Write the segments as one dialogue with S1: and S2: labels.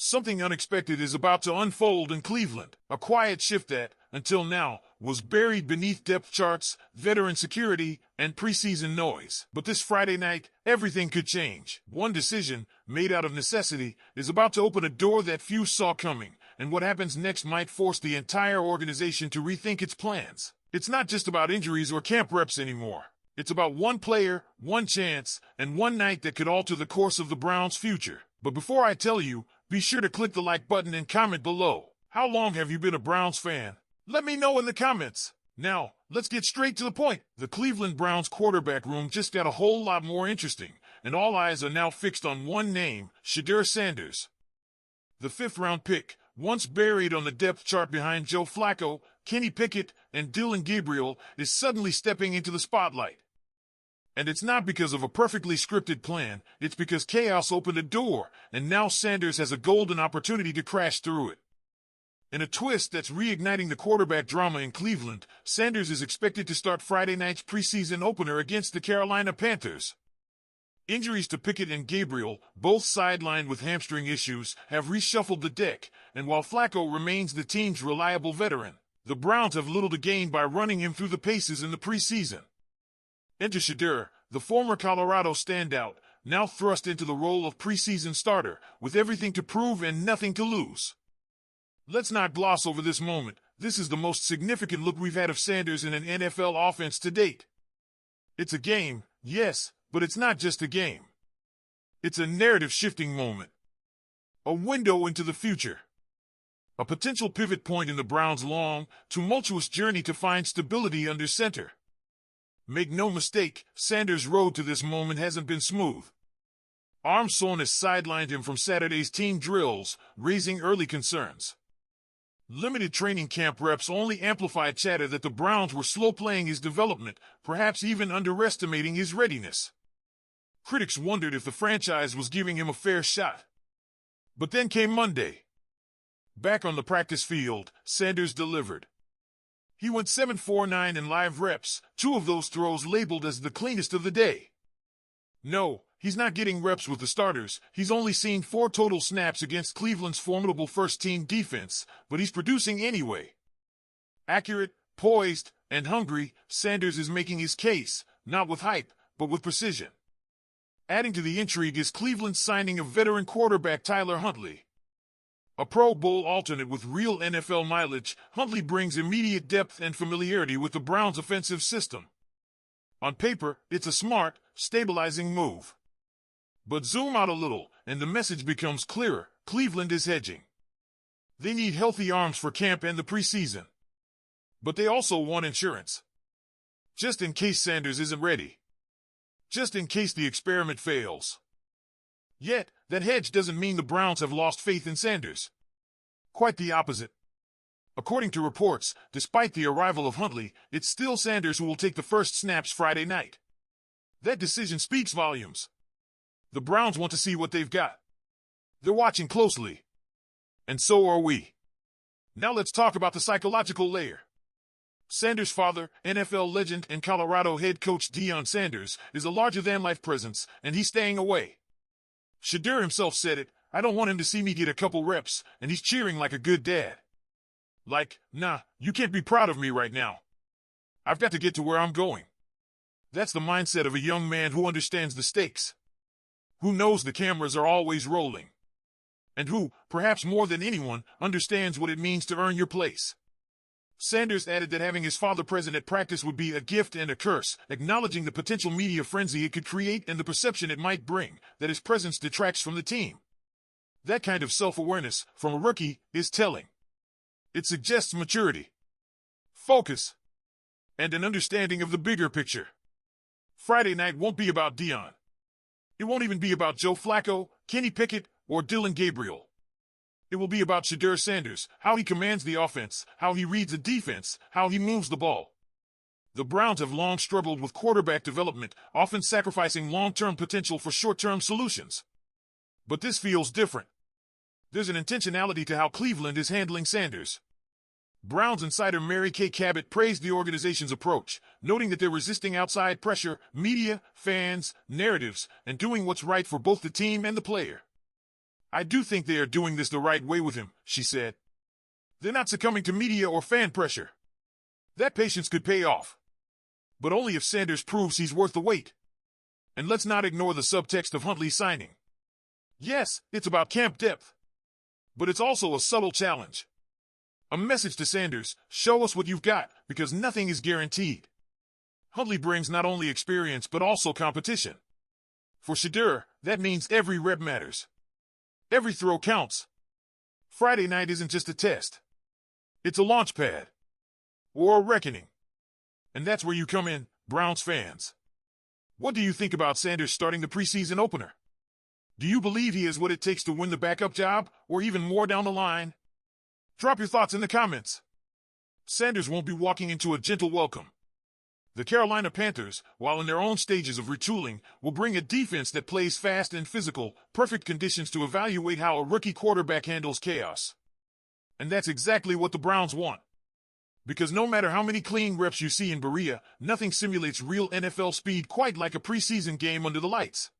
S1: something unexpected is about to unfold in Cleveland. A quiet shift that, until now, was buried beneath depth charts, veteran security, and preseason noise. But this Friday night, everything could change. One decision, made out of necessity, is about to open a door that few saw coming, and what happens next might force the entire organization to rethink its plans. It's not just about injuries or camp reps anymore. It's about one player, one chance, and one night that could alter the course of the Browns' future. But before I tell you, be sure to click the like button and comment below. How long have you been a Browns fan? Let me know in the comments. Now, let's get straight to the point. The Cleveland Browns quarterback room just got a whole lot more interesting, and all eyes are now fixed on one name, Shedeur Sanders. The fifth-round pick, once buried on the depth chart behind Joe Flacco, Kenny Pickett, and Dillon Gabriel, is suddenly stepping into the spotlight. And it's not because of a perfectly scripted plan, it's because chaos opened a door, and now Sanders has a golden opportunity to crash through it. In a twist that's reigniting the quarterback drama in Cleveland, Sanders is expected to start Friday night's preseason opener against the Carolina Panthers. Injuries to Pickett and Gabriel, both sidelined with hamstring issues, have reshuffled the deck, and while Flacco remains the team's reliable veteran, the Browns have little to gain by running him through the paces in the preseason. Enter Shedeur, the former Colorado standout, now thrust into the role of preseason starter, with everything to prove and nothing to lose. Let's not gloss over this moment. This is the most significant look we've had of Sanders in an NFL offense to date. It's a game, yes, but it's not just a game. It's a narrative-shifting moment. A window into the future. A potential pivot point in the Browns' long, tumultuous journey to find stability under center. Make no mistake, Sanders' road to this moment hasn't been smooth. Arm soreness sidelined him from Saturday's team drills, raising early concerns. Limited training camp reps only amplified chatter that the Browns were slow-playing his development, perhaps even underestimating his readiness. Critics wondered if the franchise was giving him a fair shot. But then came Monday. Back on the practice field, Sanders delivered. He went 7-for-9 in live reps, 2 of those throws labeled as the cleanest of the day. No, he's not getting reps with the starters. He's only seen 4 total snaps against Cleveland's formidable first-team defense, but he's producing anyway. Accurate, poised, and hungry, Sanders is making his case, not with hype, but with precision. Adding to the intrigue is Cleveland's signing of veteran quarterback Tyler Huntley. A Pro Bowl alternate with real NFL mileage, Huntley brings immediate depth and familiarity with the Browns' offensive system. On paper, it's a smart, stabilizing move. But zoom out a little, and the message becomes clearer. Cleveland is hedging. They need healthy arms for camp and the preseason. But they also want insurance. Just in case Sanders isn't ready. Just in case the experiment fails. Yet, that hedge doesn't mean the Browns have lost faith in Sanders. Quite the opposite. According to reports, despite the arrival of Huntley, it's still Sanders who will take the first snaps Friday night. That decision speaks volumes. The Browns want to see what they've got. They're watching closely. And so are we. Now let's talk about the psychological layer. Sanders' father, NFL legend and Colorado head coach Deion Sanders, is a larger-than-life presence, and he's staying away. Shedeur himself said it, "I don't want him to see me get a couple reps," and he's cheering like a good dad. Like, nah, you can't be proud of me right now. I've got to get to where I'm going. That's the mindset of a young man who understands the stakes. Who knows the cameras are always rolling. And who, perhaps more than anyone, understands what it means to earn your place. Sanders added that having his father present at practice would be a gift and a curse, acknowledging the potential media frenzy it could create and the perception it might bring, that his presence detracts from the team. That kind of self-awareness, from a rookie, is telling. It suggests maturity, focus, and an understanding of the bigger picture. Friday night won't be about Deion. It won't even be about Joe Flacco, Kenny Pickett, or Dillon Gabriel. It will be about Shedeur Sanders, how he commands the offense, how he reads a defense, how he moves the ball. The Browns have long struggled with quarterback development, often sacrificing long-term potential for short-term solutions. But this feels different. There's an intentionality to how Cleveland is handling Sanders. Browns insider Mary Kay Cabot praised the organization's approach, noting that they're resisting outside pressure, media, fans, narratives, and doing what's right for both the team and the player. I do think they are doing this the right way with him, she said. They're not succumbing to media or fan pressure. That patience could pay off. But only if Sanders proves he's worth the wait. And let's not ignore the subtext of Huntley's signing. Yes, it's about camp depth. But it's also a subtle challenge. A message to Sanders: show us what you've got, because nothing is guaranteed. Huntley brings not only experience but also competition. For Shedeur, that means every rep matters. Every throw counts. Friday night isn't just a test. It's a launch pad. Or a reckoning. And that's where you come in, Browns fans. What do you think about Sanders starting the preseason opener? Do you believe he has what it takes to win the backup job, or even more down the line? Drop your thoughts in the comments. Sanders won't be walking into a gentle welcome. The Carolina Panthers, while in their own stages of retooling, will bring a defense that plays fast and physical, perfect conditions to evaluate how a rookie quarterback handles chaos. And that's exactly what the Browns want. Because no matter how many clean reps you see in Berea, nothing simulates real NFL speed quite like a preseason game under the lights.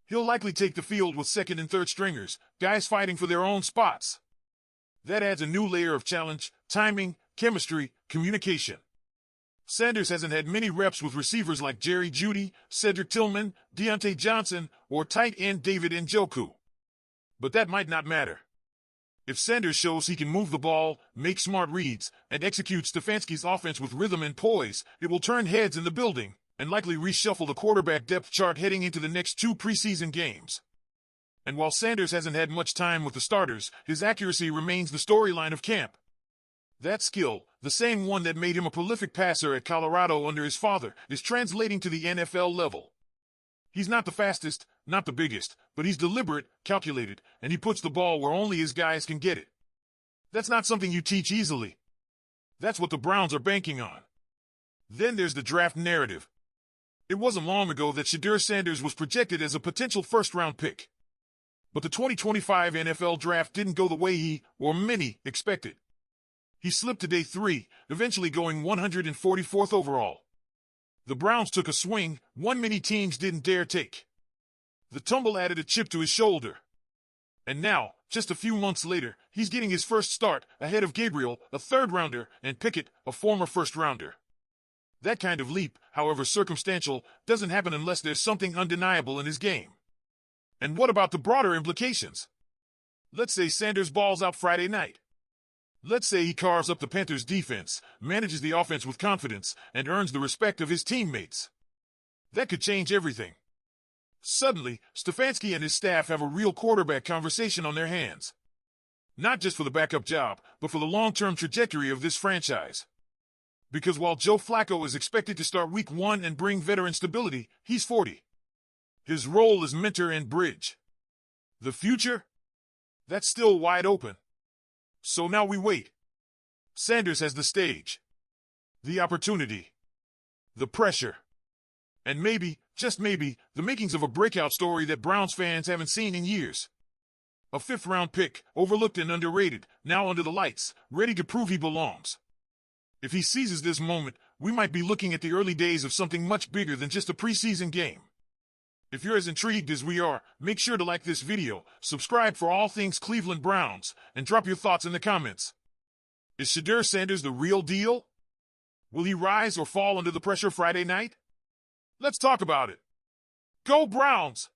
S1: He'll likely take the field with second and third stringers, guys fighting for their own spots. That adds a new layer of challenge, timing, chemistry, communication. Sanders hasn't had many reps with receivers like Jerry Jeudy, Cedric Tillman, Deontay Johnson, or tight end David Njoku. But that might not matter. If Sanders shows he can move the ball, make smart reads, and execute Stefanski's offense with rhythm and poise, it will turn heads in the building, and likely reshuffle the quarterback depth chart heading into the next 2 preseason games. And while Sanders hasn't had much time with the starters, his accuracy remains the storyline of camp. That skill, the same one that made him a prolific passer at Colorado under his father, is translating to the NFL level. He's not the fastest, not the biggest, but he's deliberate, calculated, and he puts the ball where only his guys can get it. That's not something you teach easily. That's what the Browns are banking on. Then there's the draft narrative. It wasn't long ago that Shedeur Sanders was projected as a potential first-round pick. But the 2025 NFL draft didn't go the way he, or many, expected. He slipped to day 3, eventually going 144th overall. The Browns took a swing one many teams didn't dare take. The tumble added a chip to his shoulder. And now, just a few months later, he's getting his first start ahead of Gabriel, a third-rounder, and Pickett, a former first-rounder. That kind of leap, however circumstantial, doesn't happen unless there's something undeniable in his game. And what about the broader implications? Let's say Sanders balls out Friday night. Let's say he carves up the Panthers' defense, manages the offense with confidence, and earns the respect of his teammates. That could change everything. Suddenly, Stefanski and his staff have a real quarterback conversation on their hands. Not just for the backup job, but for the long-term trajectory of this franchise. Because while Joe Flacco is expected to start week 1 and bring veteran stability, he's 40. His role is mentor and bridge. The future? That's still wide open. So now we wait. Sanders has the stage, the opportunity, the pressure, and maybe, just maybe, the makings of a breakout story that Browns fans haven't seen in years. A 5th-round pick, overlooked and underrated, now under the lights, ready to prove he belongs. If he seizes this moment, we might be looking at the early days of something much bigger than just a preseason game. If you're as intrigued as we are, make sure to like this video, subscribe for all things Cleveland Browns, and drop your thoughts in the comments. Is Shedeur Sanders the real deal? Will he rise or fall under the pressure Friday night? Let's talk about it. Go Browns!